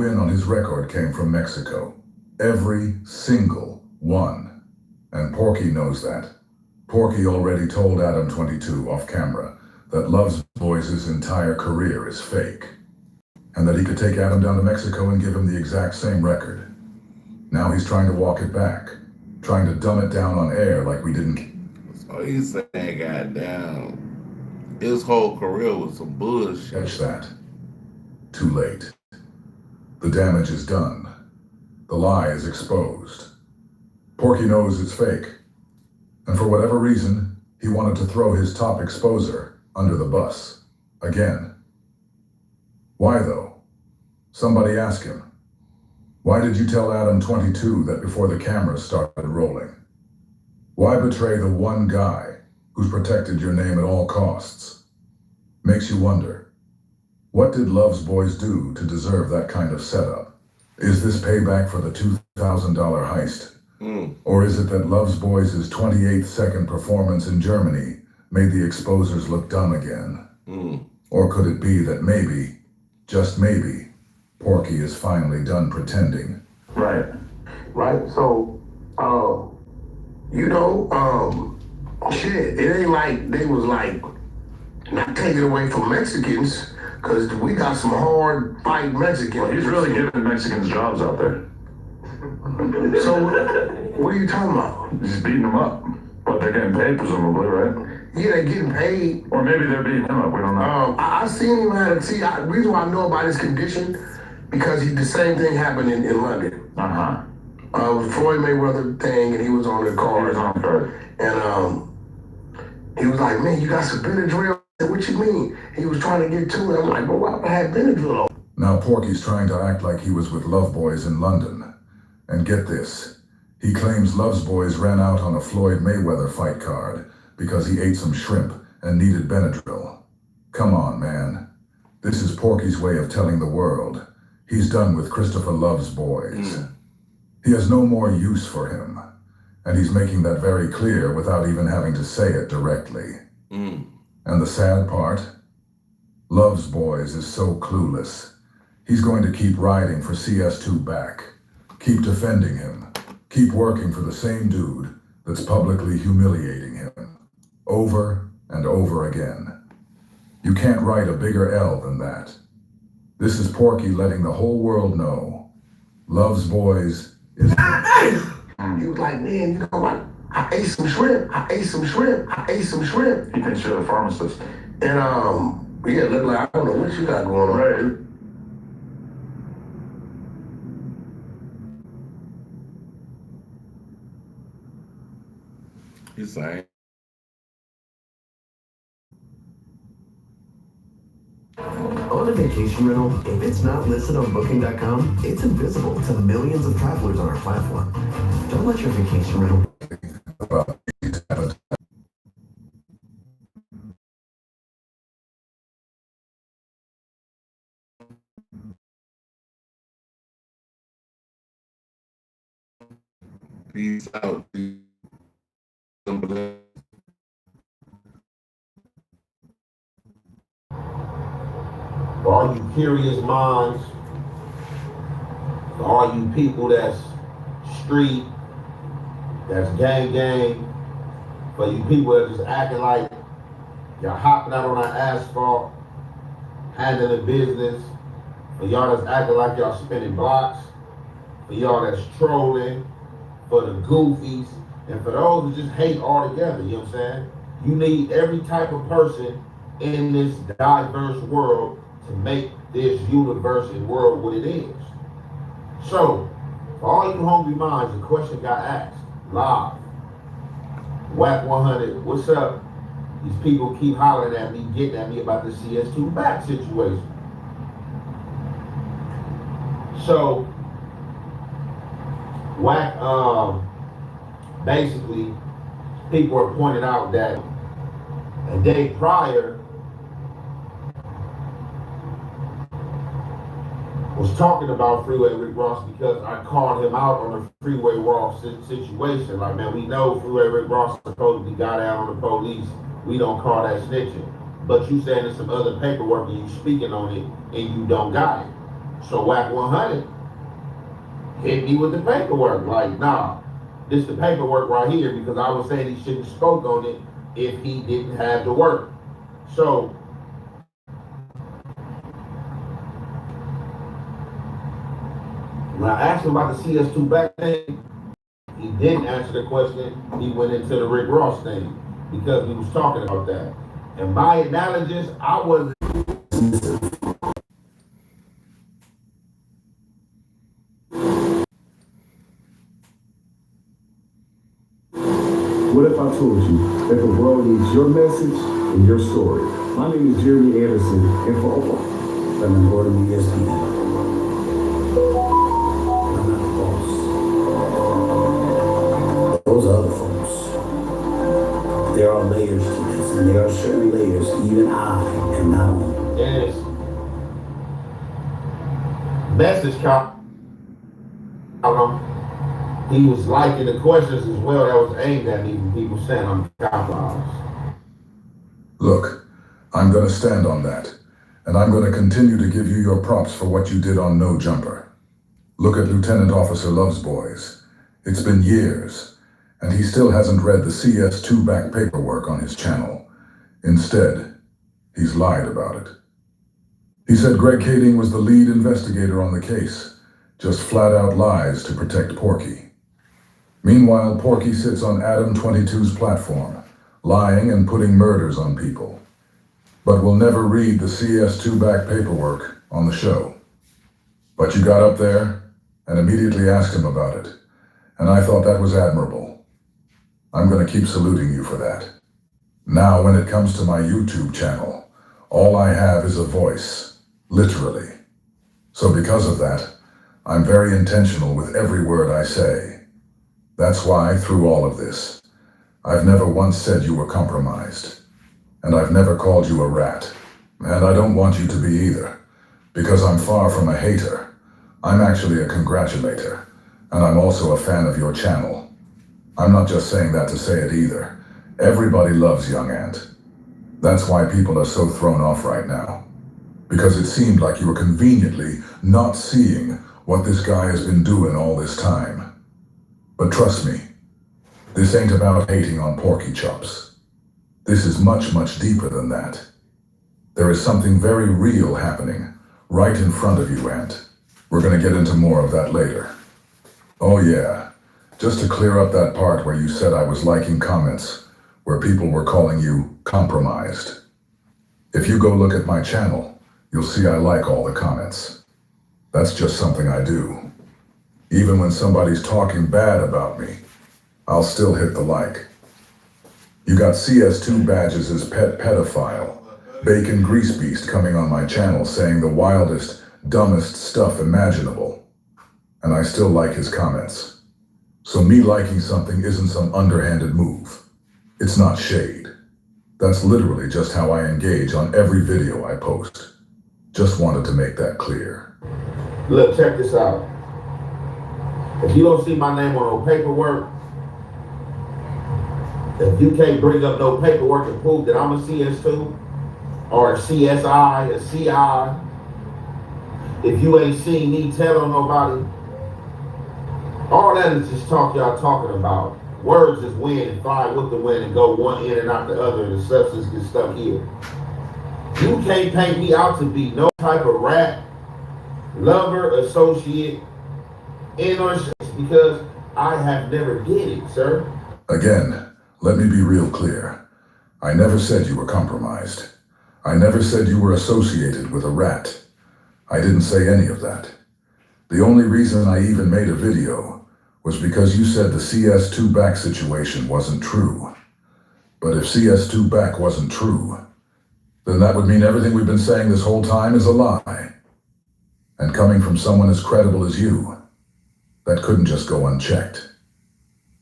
win on his record came from Mexico. Every single one. And Porky knows that. Porky already told Adam 22 off camera that Love's Boys' entire career is fake. And that he could take Adam down to Mexico and give him the exact same record. Now he's trying to walk it back. Trying to dumb it down on air like we didn't. So he's saying, goddamn, his whole career was some bullshit. Catch that. Too late. The damage is done. The lie is exposed. Porky knows it's fake. And for whatever reason, he wanted to throw his top exposer under the bus. Again. Why though? Somebody ask him. Why did you tell Adam 22 that before the cameras started rolling? Why betray the one guy who's protected your name at all costs? Makes you wonder, what did Love's Boys do to deserve that kind of setup? Is this payback for the $2,000 heist? Or is it that Love's Boys' 28th second performance in Germany made the exposers look dumb again? Or could it be that maybe, just maybe, Porky is finally done pretending? Right. So, shit, it ain't like they was like not taking away from Mexicans, because we got some hard fight Mexicans. Well, he's really giving Mexicans jobs out there. So, what are you talking about? He's beating them up. But they're getting paid, presumably, right? Yeah, they're getting paid. Or maybe they're beating him up, we don't know. I seen him the reason why I know about his condition, because the same thing happened in London. Floyd Mayweather thing, and he was on the card. He was on the card. And he was like, man, you got some Benadryl? What you mean? He was trying to get to it. I'm like, bro, why would I have Benadryl? Now Porky's trying to act like he was with Love Boys in London. And get this, he claims Love's Boys ran out on a Floyd Mayweather fight card because he ate some shrimp and needed Benadryl. Come on, man. This is Porky's way of telling the world he's done with Christopher Love's Boys. He has no more use for him. And he's making that very clear without even having to say it directly. And the sad part? Love's Boys is so clueless. He's going to keep riding for CS2 back. Keep defending him. Keep working for the same dude that's publicly humiliating him. Over and over again. You can't write a bigger L than that. This is Porky letting the whole world know Love's Boys is... He was like, man, you know what? I ate some shrimp. He thinks you're the pharmacist. And look like, I don't know what you got going on. Right. He's saying. On a vacation rental, if it's not listed on Booking.com, it's invisible to the millions of travelers on our platform. Don't let your vacation rental... Peace out. For all you curious minds, for all you people that's street, that's gang, for you people that just acting like y'all hopping out on that asphalt, handling business, for y'all that's acting like y'all spinning blocks, for y'all that's trolling, for the goofies, and for those who just hate altogether, you know what I'm saying? You need every type of person in this diverse world to make this universe and world what it is. So, for all you hungry minds, the question got asked, live. Whack 100, what's up? These people keep hollering at me, getting at me about the CS2 back situation. So, Whack, basically, people are pointing out that a day prior was talking about Freeway Rick Ross because I called him out on the Freeway Ross situation. Like, man, we know Freeway Rick Ross supposedly got out on the police. We don't call that snitching. But you saying there's some other paperwork and you speaking on it and you don't got it. So WAC 100 hit me with the paperwork. Like, nah, this the paperwork right here, because I was saying he shouldn't spoke on it if he didn't have the work. So when I asked him about the CS2 back thing, he didn't answer the question. He went into the Rick Ross thing because we was talking about that. And my analogies, I wasn't. What if I told you that the world needs your message and your story? My name is Jeremy Anderson, and for Oprah, I'm an order of ESPN. I'm not the boss. Those are other folks. There are layers to this, and there are certain layers even I am not on. Yes. Message cop. He was liking the questions as well that was aimed at me from people saying I'm compromised. Look, I'm going to stand on that, and I'm going to continue to give you your props for what you did on No Jumper. Look at Lieutenant Officer Love's Boys. It's been years, and he still hasn't read the CS2 back paperwork on his channel. Instead, he's lied about it. He said Greg Kading was the lead investigator on the case, just flat-out lies to protect Porky. Meanwhile, Porky sits on Adam 22's platform, lying and putting murders on people. But will never read the CS2 back paperwork on the show. But you got up there and immediately asked him about it, and I thought that was admirable. I'm going to keep saluting you for that. Now, when it comes to my YouTube channel, all I have is a voice, literally. So because of that, I'm very intentional with every word I say. That's why, through all of this, I've never once said you were compromised. And I've never called you a rat. And I don't want you to be either, because I'm far from a hater. I'm actually a congratulator, and I'm also a fan of your channel. I'm not just saying that to say it either. Everybody loves Young Ant. That's why people are so thrown off right now. Because it seemed like you were conveniently not seeing what this guy has been doing all this time. But trust me, this ain't about hating on Porky Chops. This is much, much deeper than that. There is something very real happening right in front of you, Ant. We're gonna get into more of that later. Oh yeah, just to clear up that part where you said I was liking comments where people were calling you compromised. If you go look at my channel, you'll see I like all the comments. That's just something I do. Even when somebody's talking bad about me, I'll still hit the like. You got CS2 badges as pet pedophile, Bacon Grease Beast coming on my channel saying the wildest, dumbest stuff imaginable. And I still like his comments. So me liking something isn't some underhanded move. It's not shade. That's literally just how I engage on every video I post. Just wanted to make that clear. Look, check this out. If you don't see my name on no paperwork, if you can't bring up no paperwork and prove that I'm a CS2 or a CSI, a CI, if you ain't seen me tell on nobody, all that is just talk y'all talking about. Words is wind and fly with the wind and go one in and out the other, and the substance gets stuck here. You can't paint me out to be no type of rat, lover, associate, because I have never did it, sir. Again, let me be real clear. I never said you were compromised. I never said you were associated with a rat. I didn't say any of that. The only reason I even made a video was because you said the CS2 back situation wasn't true. But if CS2 back wasn't true, then that would mean everything we've been saying this whole time is a lie. And coming from someone as credible as you, that couldn't just go unchecked.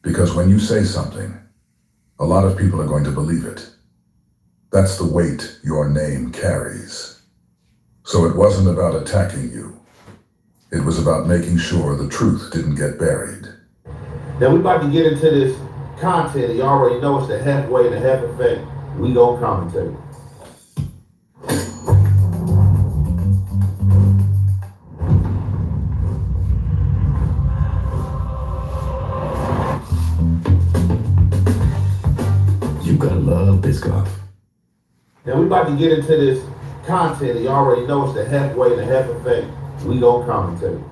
Because when you say something, a lot of people are going to believe it. That's the weight your name carries. So it wasn't about attacking you. It was about making sure the truth didn't get buried. Now we about to get into this content. You already know it's the half weight and the half effect. We gonna commentate. Biscoff. Now we about to get into this content, and you already know it's the Hef way, the Hef effect. We gon' commentate.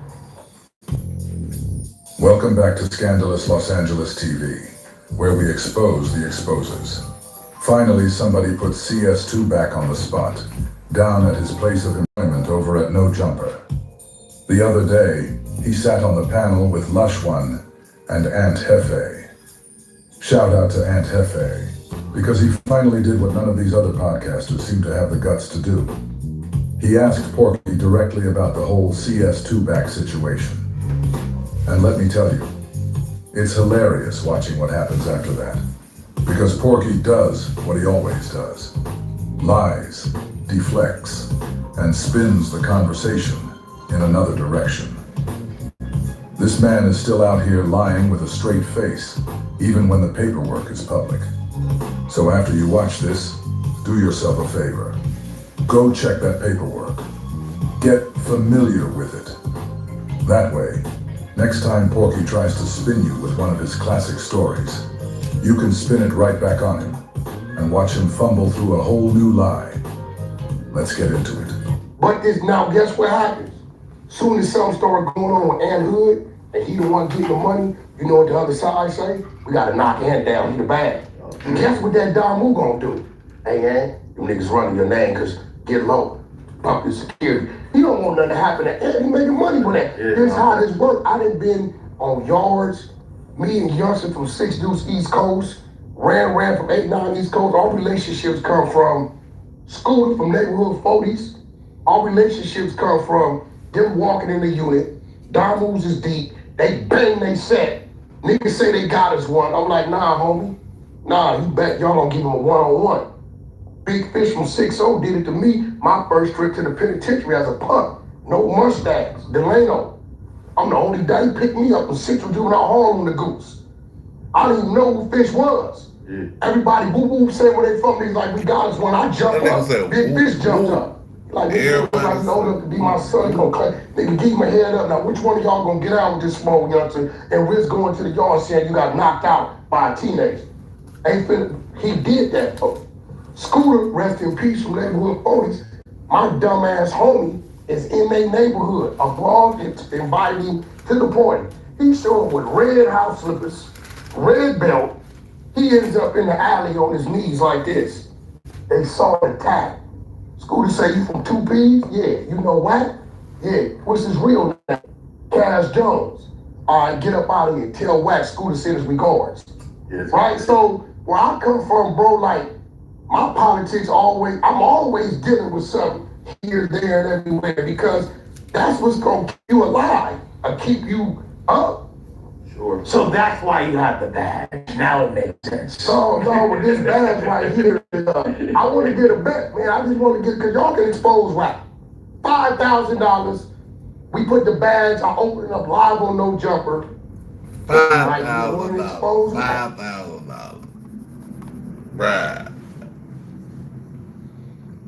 Welcome back to Scandalous Los Angeles TV, where we expose the exposers. Finally, somebody put CS2 back on the spot, down at his place of employment over at No Jumper. The other day, he sat on the panel with Lush One and Aunt Hefe. Shout out to Aunt Hefe, because he finally did what none of these other podcasters seem to have the guts to do. He asked Porky directly about the whole CS2 back situation. And let me tell you, it's hilarious watching what happens after that. Because Porky does what he always does. Lies, deflects, and spins the conversation in another direction. This man is still out here lying with a straight face, even when the paperwork is public. So after you watch this, do yourself a favor. Go check that paperwork. Get familiar with it. That way, next time Porky tries to spin you with one of his classic stories, you can spin it right back on him and watch him fumble through a whole new lie. Let's get into it. But this now, guess what happens? Soon as something started going on with Ant Hood, and he the one getting the money, you know what the other side say? We gotta knock Ant down, he the bad. And guess what that Damu gonna do? Hey, Ant, them niggas running your name, cause get low. Pump your security. He don't want nothing to happen to Ant, he making money with that. This how this work. I done been on yards, me and Youngster from 6 Deuce East Coast, ran from 8-9 East Coast. Our relationships come from Scooter from neighborhood 40s. Our relationships come from them walking in the unit. Damus is deep. They bang, they set. Niggas say they got us one. I'm like, nah, homie. Nah, you bet y'all gonna give him a one-on-one. Big Fish from 6-0 did it to me. My first trip to the penitentiary as a pup. No mustache. Delano. I'm the only guy he picked me up in Central Juvenile Hall on the Goose. I didn't even know who Fish was. Everybody boo-boo said where they from. He's like, we got us one. I jumped up. Big Fish jumped up. Like, everybody know enough to be my son. Nigga, give my head up. Now, which one of y'all gonna get out with this small youngster and risk going to the yard saying you got knocked out by a teenager? He did that, though. Scooter, rest in peace from neighborhood 40s. My dumbass homie is in their neighborhood, abroad, inviting to the party. He showed up with red house slippers, red belt. He ends up in the alley on his knees like this. They saw the tag. Scooter say, you from 2Ps? Yeah. You know what? Yeah. What's his real name? Cash Jones. All right, get up out of here. Tell Wax Scooter send his regards. Yes. Right? So where I come from, bro, like, my politics I'm always dealing with something here, there, and everywhere, because that's what's gonna keep you alive or keep you up. Sure. So that's why you have the badge. Now it makes sense. So, no, with this badge right here, I want to get a bet, man. I just want to get, because y'all can expose rap. $5,000. We put the badge, I open it up live on No Jumper. $5,000. $5,000. Bruh.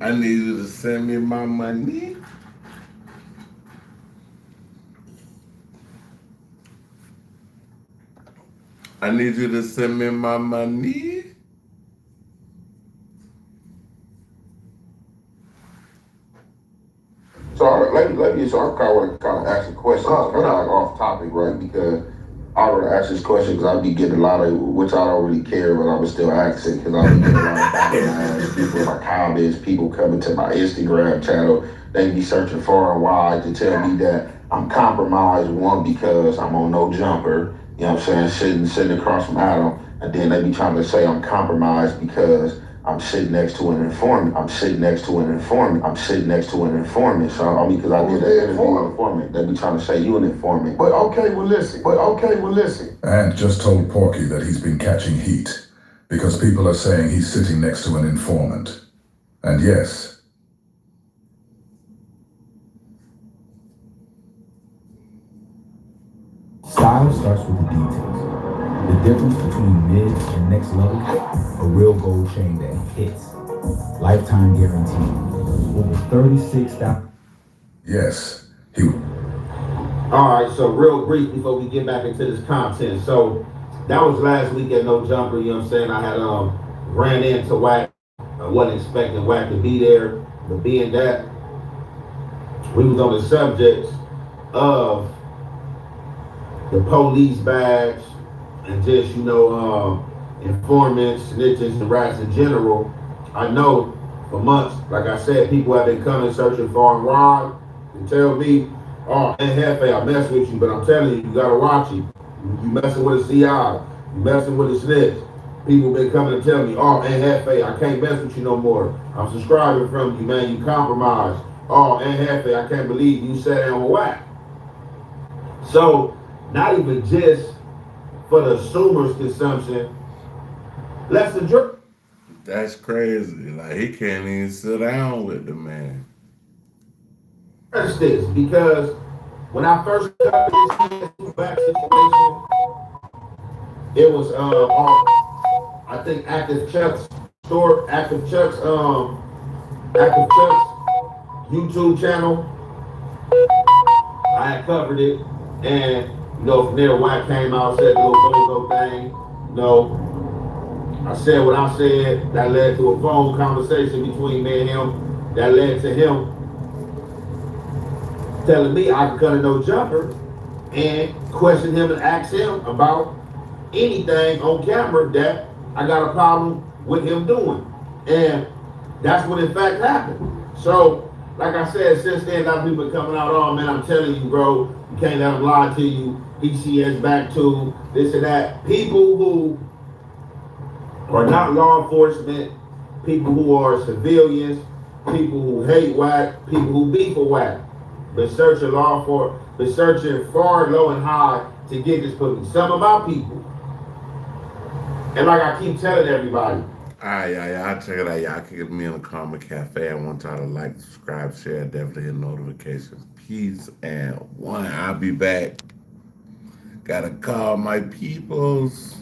I need you to send me my money. I need you to send me my money. So I kind of want to ask a question. It's kind of like off topic, right? Because I would ask this question because I'd be getting a lot of, which I don't really care, but I would still ask it because I'd be getting a lot of backlash. People in my comments, people coming to my Instagram channel, they be searching far and wide to tell me that I'm compromised, one, because I'm on No Jumper, you know what I'm saying, sitting across from Adam, and then they be trying to say I'm compromised because I'm sitting next to an informant. I'm sitting next to an informant. I'm sitting next to an informant. So I mean, because I did that interview with an informant. They be trying to say you an informant. But okay, well listen. Ant just told Porky that he's been catching heat because people are saying he's sitting next to an informant. And yes, style starts with the details. The difference between mid and next level, a real gold chain that hits. Lifetime guarantee. Over 36,000. yes, he... All right, so real brief before we get back into this content. So that was last week at No Jumper, you know what I'm saying? I had ran into Wack. I wasn't expecting Wack to be there, but being that we was on the subject of the police badge and just, informants, snitches, and rats in general, I know for months, like I said, people have been coming searching for him, Rod, and tell me, oh, man, Hefe, I mess with you, but I'm telling you, you gotta watch it. You messing with a CI, you messing with a snitch. People been coming to tell me, oh, man, Hefe, I can't mess with you no more. I'm subscribing from you, man, you compromised. Oh, man, Hefe, I can't believe you sat down with Wack. So, not even just for the consumer's consumption, let's address. That's crazy. Like he can't even sit down with the man. This because when I first got this back situation, it was I think Active Chuck's YouTube channel. I had covered it, and from there, Wack came out, said the little go thing. I said what I said. That led to a phone conversation between me and him. That led to him telling me I could cut a no jumper and question him and ask him about anything on camera that I got a problem with him doing. And that's what in fact happened. So, like I said, since then, a lot of people are coming out, oh man, I'm telling you, bro, you can't let him lie to you. ECS back to this and that. People who are not law enforcement, people who are civilians, people who hate Wack, people who beef for Wack, been searching far, low, and high to get this pussy. Some of my people. And like I keep telling everybody. Alright, y'all check it out. Y'all can get me on the Karma Cafe. I want y'all to like, subscribe, share, definitely hit notifications. Peace and one. I'll be back. Gotta call my peoples.